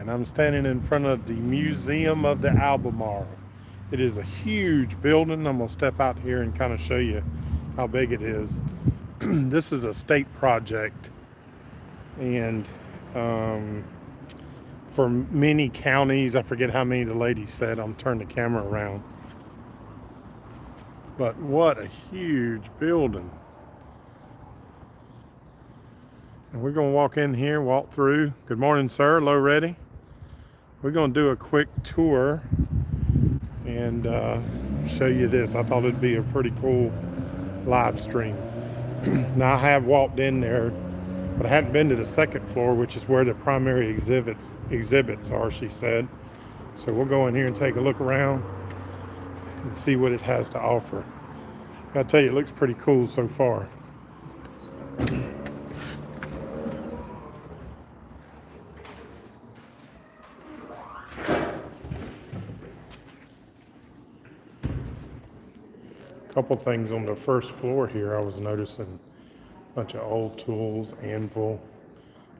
and I'm standing in front of the Museum of the Albemarle. It is a huge building. I'm gonna step out here and kind of show you how big it is. This is a state project, and um, for many counties, I forget how many the lady said. I'm turning the camera around, but what a huge building. And we're gonna walk in here, walk through. Good morning, sir. Low ready. We're gonna do a quick tour and show you this. I thought it'd be a pretty cool live stream. Now I have walked in there, but I hadn't been to the second floor, which is where the primary exhibits are, she said. So we'll go in here and take a look around and see what it has to offer. I gotta tell you, it looks pretty cool so far. Couple things on the first floor here. I was noticing a bunch of old tools, anvil,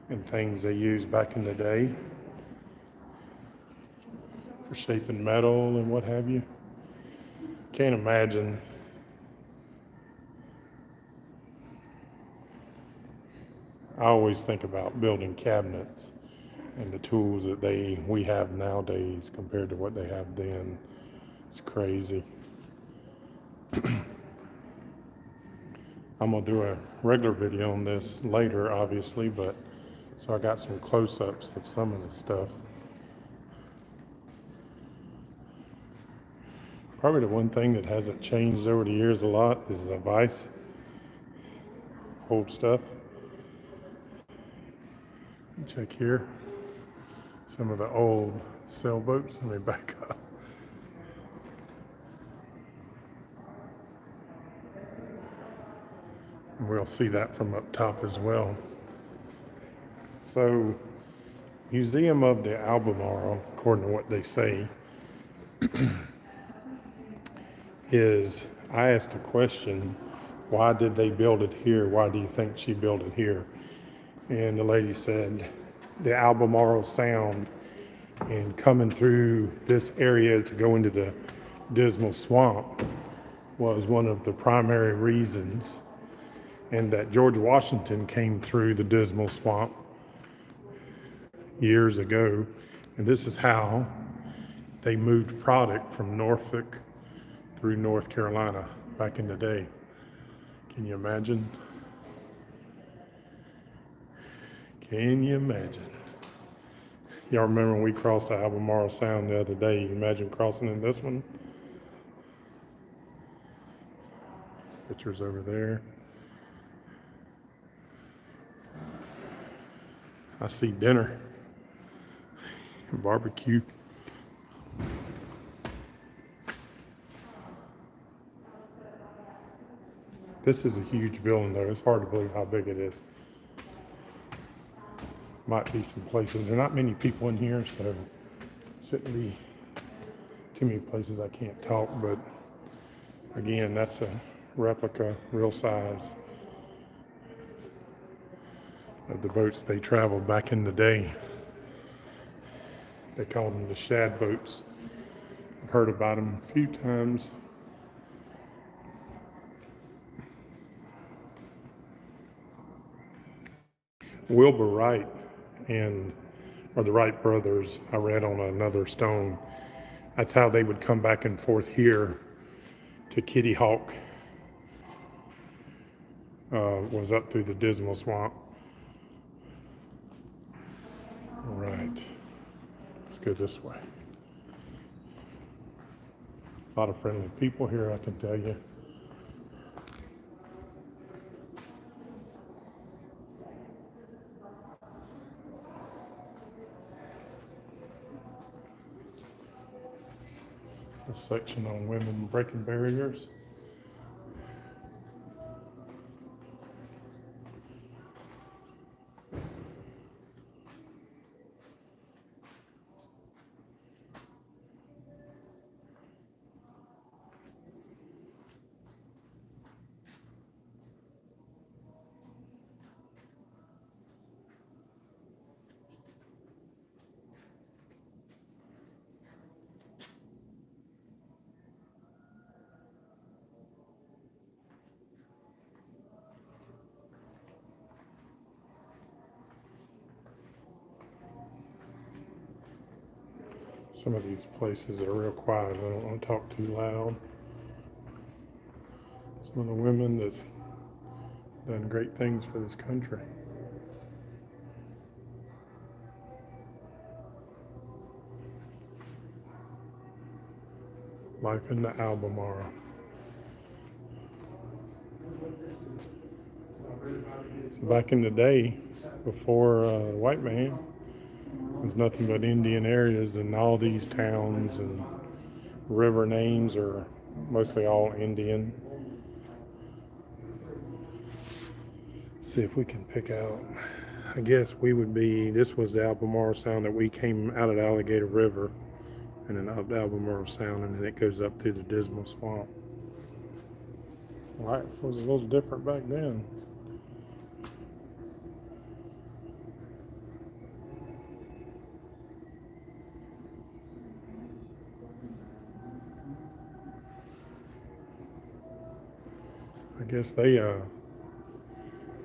and things they used back in the day for shaping metal and what have you. Can't imagine I always think about building cabinets and the tools that we have nowadays compared to what they have then. It's crazy. I'm gonna do a regular video on this later, obviously, but so I got some close-ups of some of the stuff. Probably the one thing that hasn't changed over the years a lot is the vise. Old stuff. Check here. Some of the old sailboats. Let me back up. And we'll see that from up top as well. So, Museum of the Albemarle, according to what they say, is, I asked a question, why did they build it here? Why do you think she built it here? And the lady said, the Albemarle Sound and coming through this area to go into the Dismal Swamp was one of the primary reasons, and that George Washington came through the Dismal Swamp years ago, and this is how they moved product from Norfolk through North Carolina back in the day. Can you imagine? Can you imagine? Y'all remember when we crossed the Albemarle Sound the other day? You imagine crossing in this one? Pictures over there. I see dinner, barbecue. This is a huge building though. It's hard to believe how big it is. Might be some places. There are not many people in here, so shouldn't be too many places I can't talk, but again, that's a replica, real size, of the boats they traveled back in the day. They called them the shad boats. I've heard about them a few times. Wilbur Wright or the Wright brothers, I read on another stone, that's how they would come back and forth here to Kitty Hawk, was up through the Dismal Swamp. All right, let's go this way. A lot of friendly people here, I can tell you. A section on women breaking barriers. Some of these places are real quiet. I don't want to talk too loud. Some of the women that's done great things for this country. Life in the Albermarle. So back in the day, before the white man, it was nothing but Indian areas, and all these towns and river names are mostly all Indian. See if we can pick out. I guess we would be, this was the Albemarle Sound that we came out of the Alligator River, and then up the Albemarle Sound, and then it goes up through the Dismal Swamp. Life was a little different back then. I guess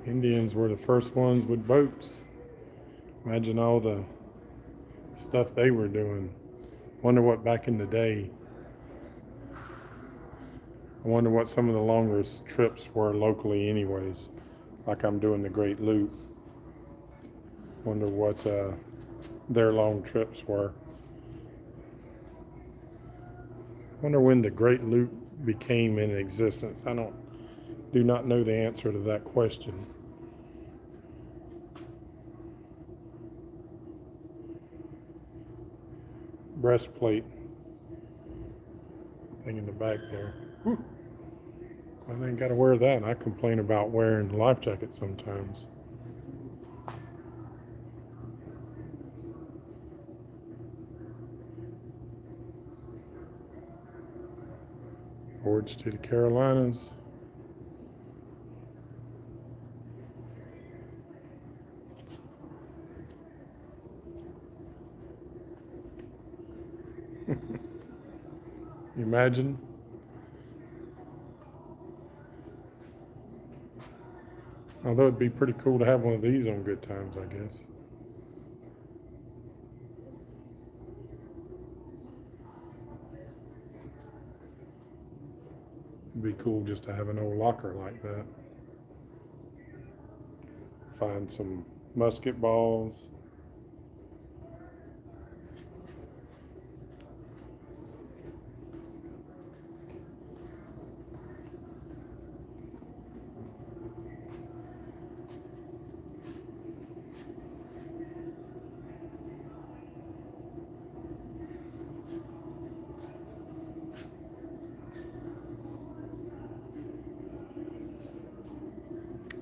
Indians were the first ones with boats. Imagine all the stuff they were doing. Wonder what back in the day. I wonder what some of the longest trips were locally anyways. Like I'm doing the Great Loop. Wonder what their long trips were. Wonder when the Great Loop became in existence. Do not know the answer to that question. Breastplate thing in the back there. Whew. I ain't got to wear that. I complain about wearing a life jacket sometimes. Forwards to the Carolinas. Imagine. Although it'd be pretty cool to have one of these on Good Times, I guess. It'd be cool just to have an old locker like that. Find some musket balls.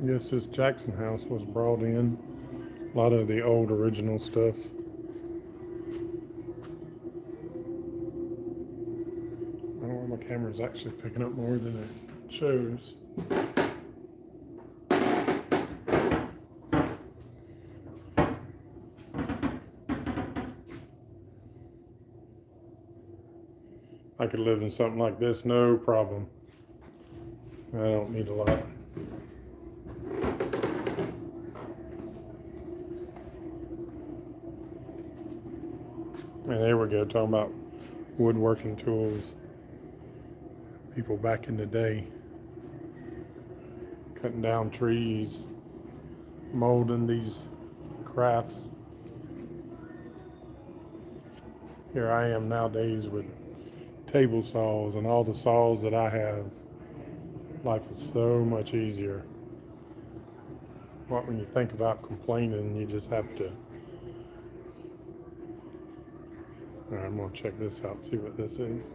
Yes, this Jackson House was brought in. A lot of the old original stuff. I don't know why my camera's actually picking up more than it shows. I could live in something like this, no problem. I don't need a lot. And there we go, talking about woodworking tools. People back in the day cutting down trees, molding these crafts. Here I am nowadays with table saws and all the saws that I have. Life is so much easier. When you think about complaining, you just have to. All right, I'm gonna check this out, see what this is.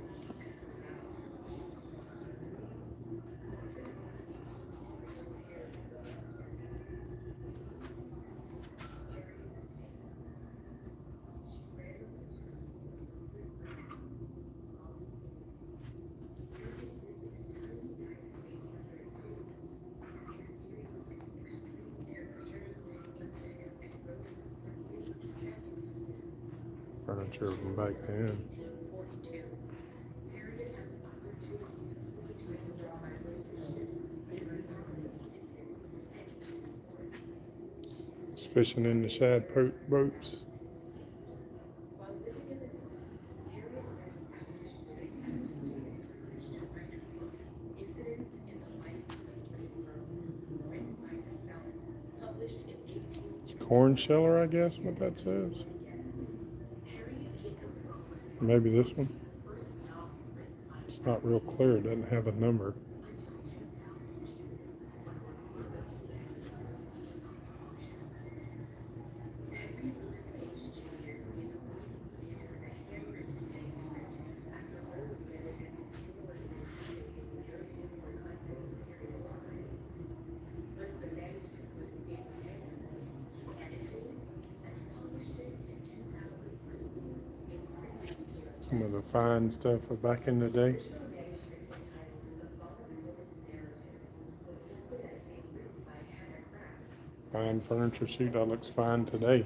Furniture from back then. It's fishing in the shad boats. corn sheller, I guess, what that says. Maybe this one. It's not real clear. It doesn't have a number. Some of the fine stuff of back in the day. Fine furniture. Shoot, that looks fine today.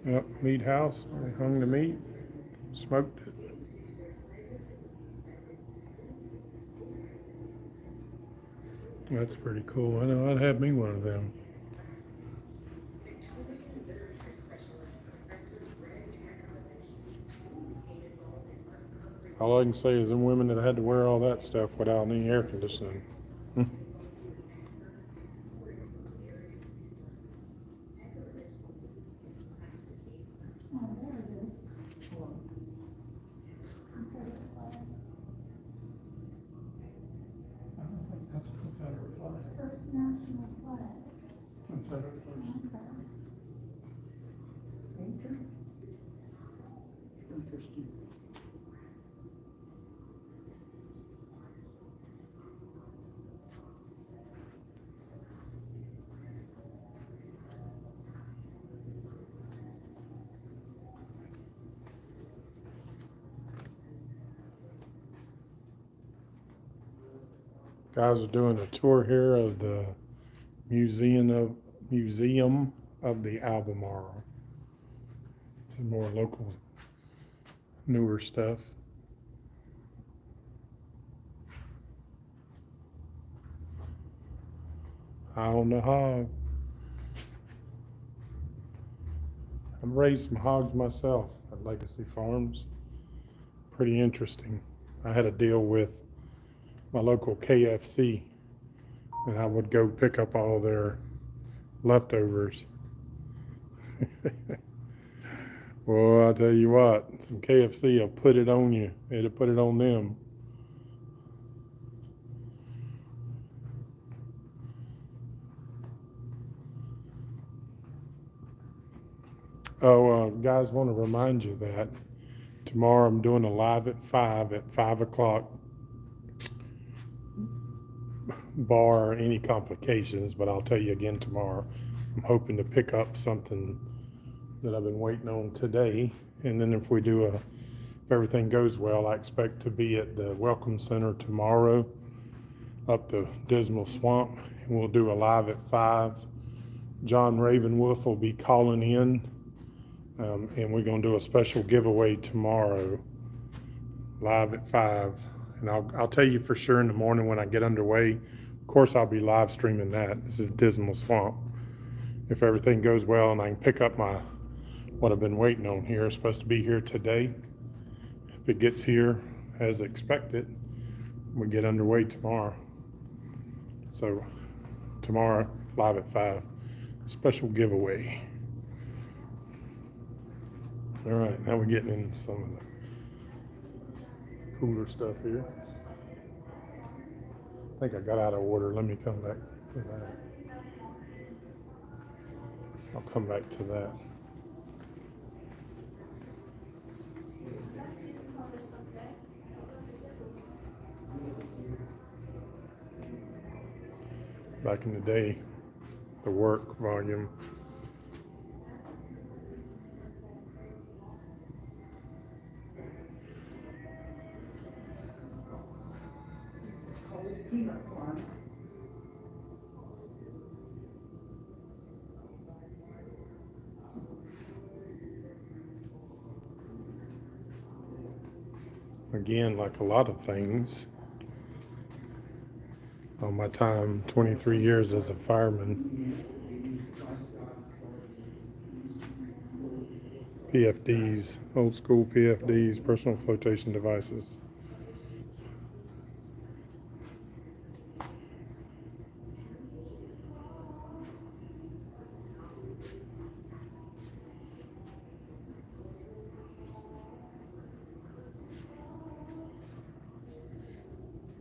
Yep, meat house. They hung the meat, smoked it. That's pretty cool. I know I'd have me one of them. All I can say is them women that had to wear all that stuff without any air conditioning. First national flag. Interesting. Guys are doing a tour here of the Museum of the Albermarle. Some more local, newer stuff. Eye on the hog. I've raised some hogs myself at Legacy Farms. Pretty interesting. I had a deal with my local KFC, and I would go pick up all their leftovers. Well, I tell you what, some KFC will put it on you. It'll put it on them. Oh, guys, want to remind you that tomorrow I'm doing a live at 5 o'clock. Bar any complications, but I'll tell you again tomorrow. I'm hoping to pick up something that I've been waiting on today, and then if everything goes well, I expect to be at the Welcome Center tomorrow up the Dismal Swamp, and we'll do a live at 5. John Ravenwolf will be calling in, and we're going to do a special giveaway tomorrow live at 5, and I'll tell you for sure in the morning when I get underway. Of course, I'll be live streaming that. This is Dismal Swamp. If everything goes well and I can pick up what I've been waiting on here, it's supposed to be here today. If it gets here as expected, we get underway tomorrow. So tomorrow, live at 5, special giveaway. All right, now we're getting into some of the cooler stuff here. I think I got out of order. Let me come back to that. I'll come back to that. Back in the day, the work volume. Again, like a lot of things, on my time, 23 years as a fireman, PFDs, old school PFDs, personal flotation devices.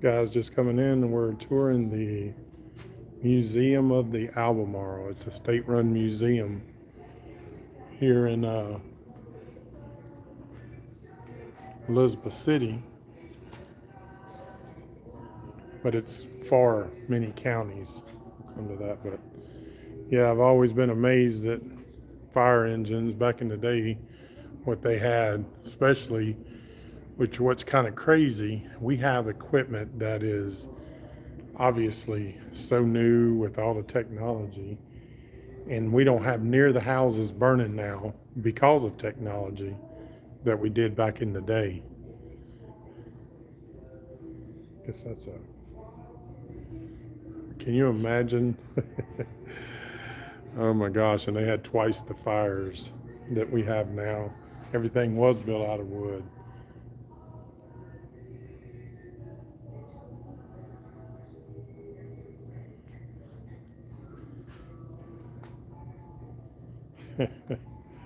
Guys just coming in, and we're touring the Museum of the Albermarle. It's a state-run museum here in Elizabeth City, but it's far many counties. We'll come to that, but yeah, I've always been amazed at fire engines back in the day, what they had, especially, which what's kind of crazy, we have equipment that is obviously so new with all the technology, and we don't have near the houses burning now because of technology that we did back in the day. Guess that's a, can you imagine? Oh my gosh, and they had twice the fires that we have now. Everything was built out of wood.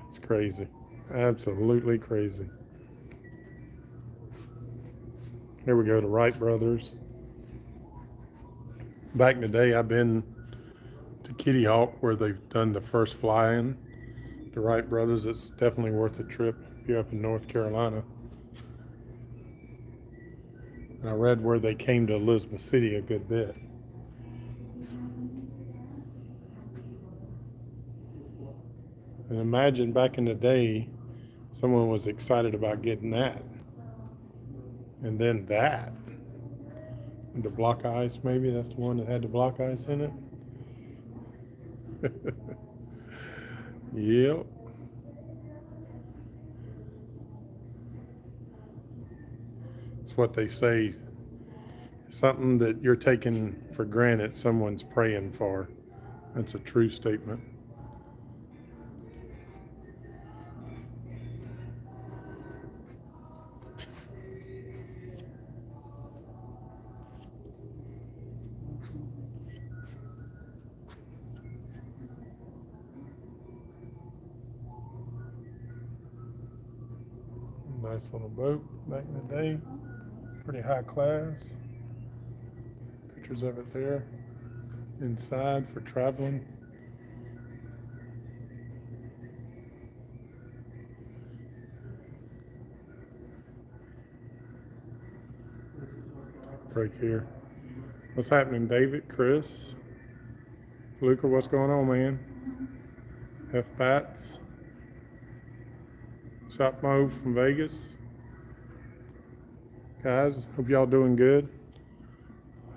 It's crazy. Absolutely crazy. Here we go to Wright Brothers. Back in the day, I've been to Kitty Hawk where they've done the first fly-in. The Wright Brothers, it's definitely worth a trip if you're up in North Carolina. And I read where they came to Elizabeth City a good bit. And imagine back in the day, someone was excited about getting that. And then that. The block ice, maybe that's the one that had the block ice in it. Yep. It's what they say. Something that you're taking for granted, someone's praying for. That's a true statement. Nice little boat back in the day. Pretty high class. Pictures of it there. Inside for traveling. Break here. What's happening, David, Chris, Luca? What's going on, man? F Bats, Shop Mo from Vegas. Guys, hope y'all doing good.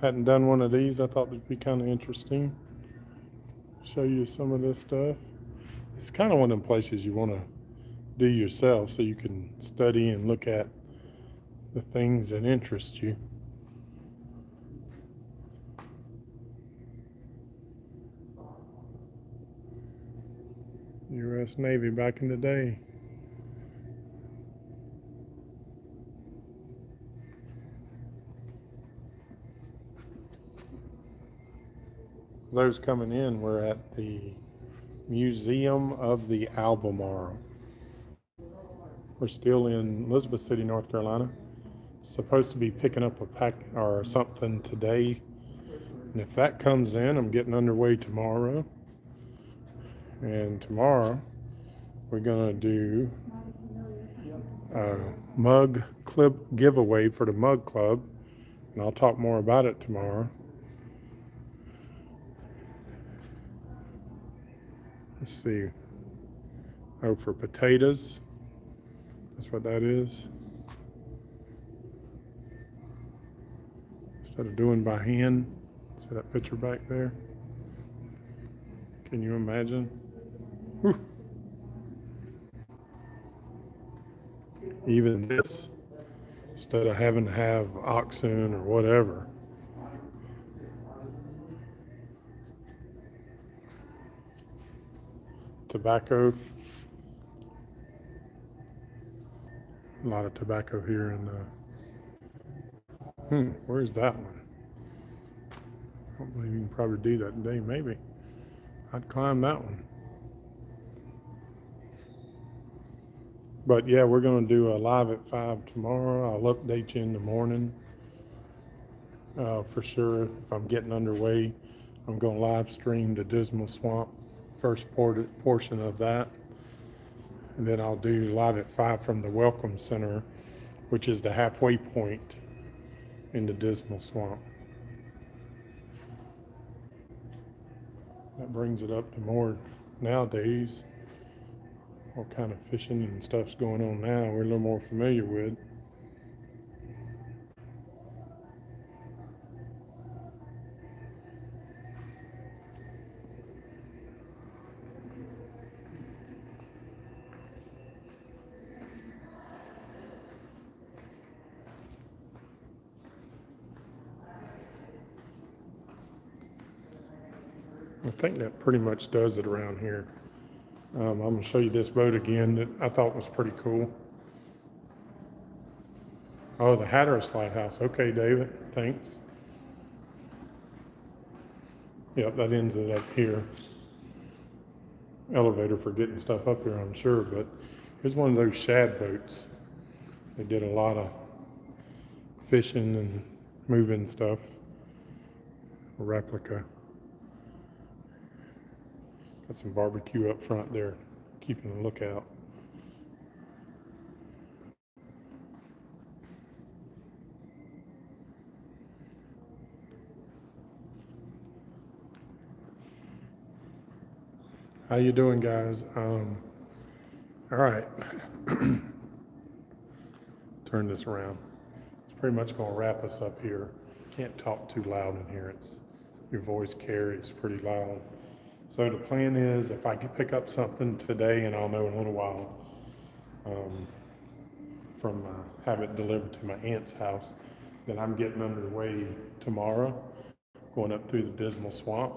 Hadn't done one of these. I thought it'd be kind of interesting. Show you some of this stuff. It's kind of one of them places you want to do yourself so you can study and look at the things that interest you. U.S. Navy back in the day. Those coming in, we're at the Museum of the Albemarle. We're still in Elizabeth City, North Carolina. Supposed to be picking up a pack or something today. And if that comes in, I'm getting underway tomorrow. And tomorrow, we're going to do a mug clip giveaway for the Mug Club. And I'll talk more about it tomorrow. Let's see. Oh, for potatoes. That's what that is. Instead of doing by hand. See that picture back there? Can you imagine? Whew. Even this, instead of having to have oxen or whatever. Tobacco. A lot of tobacco here in where's that one? I don't believe you can probably do that today. Maybe I'd climb that one. But yeah, we're going to do a live at 5 tomorrow. I'll update you in the morning for sure. If I'm getting underway, I'm going to live stream the Dismal Swamp, first portion of that. And then I'll do live at 5 from the Welcome Center, which is the halfway point in the Dismal Swamp. That brings it up to more nowadays. What kind of fishing and stuff's going on now we're a little more familiar with. I think that pretty much does it around here. I'm going to show you this boat again that I thought was pretty cool. Oh, the Hatteras Lighthouse. Okay, David, thanks. Yep, that ends it up here. Elevator for getting stuff up here, I'm sure, but here's one of those shad boats. They did a lot of fishing and moving stuff. A replica. Got some barbecue up front there, keeping a lookout. How you doing, guys? All right. Turn this around. It's pretty much going to wrap us up here. Can't talk too loud in here. Your voice carries pretty loud. So the plan is, if I can pick up something today, and I'll know in a little while, from have it delivered to my aunt's house, then I'm getting underway tomorrow, going up through the Dismal Swamp.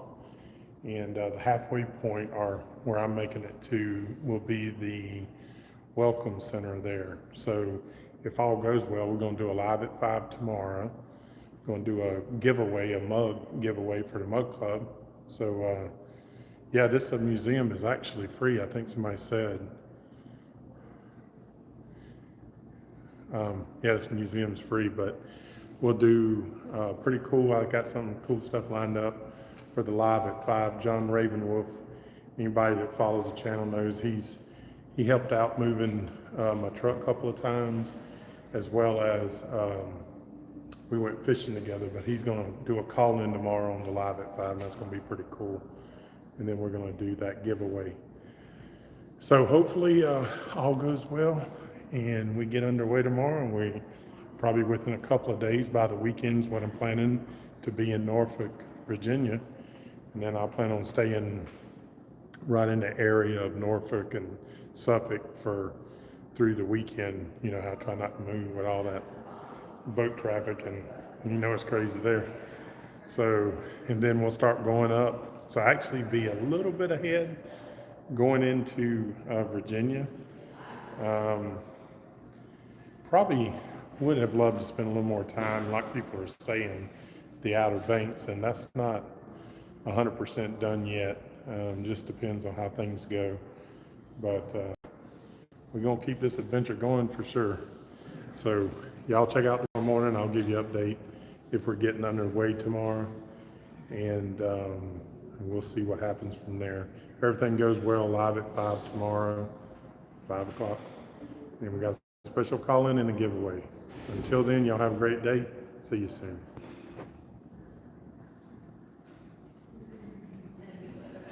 And the halfway point, or where I'm making it to, will be the Welcome Center there. So if all goes well, we're going to do a live at 5 tomorrow. Going to do a giveaway, a mug giveaway for the Mug Club. So yeah, this museum is actually free, I think somebody said. Yeah, this museum's free, but we'll do pretty cool. I got some cool stuff lined up for the live at 5. John Ravenwolf, anybody that follows the channel knows he helped out moving my truck a couple of times, as well as we went fishing together, but he's going to do a call-in tomorrow on the live at 5, and that's going to be pretty cool. And then we're going to do that giveaway. So hopefully all goes well, and we get underway tomorrow, and we probably within a couple of days, by the weekends, what I'm planning to be in Norfolk, Virginia. And then I'll plan on staying right in the area of Norfolk and Suffolk through the weekend. You know, I try not to move with all that boat traffic, and you know it's crazy there. So, and then we'll start going up. So I actually be a little bit ahead going into Virginia. Probably would have loved to spend a little more time, like people are saying, the Outer Banks, and that's not 100% done yet. Just depends on how things go. But we're going to keep this adventure going for sure. So y'all check out tomorrow morning. I'll give you an update if we're getting underway tomorrow. And we'll see what happens from there. If everything goes well, live at 5 tomorrow, 5 o'clock. And we got a special call-in and a giveaway. Until then, y'all have a great day. See you soon.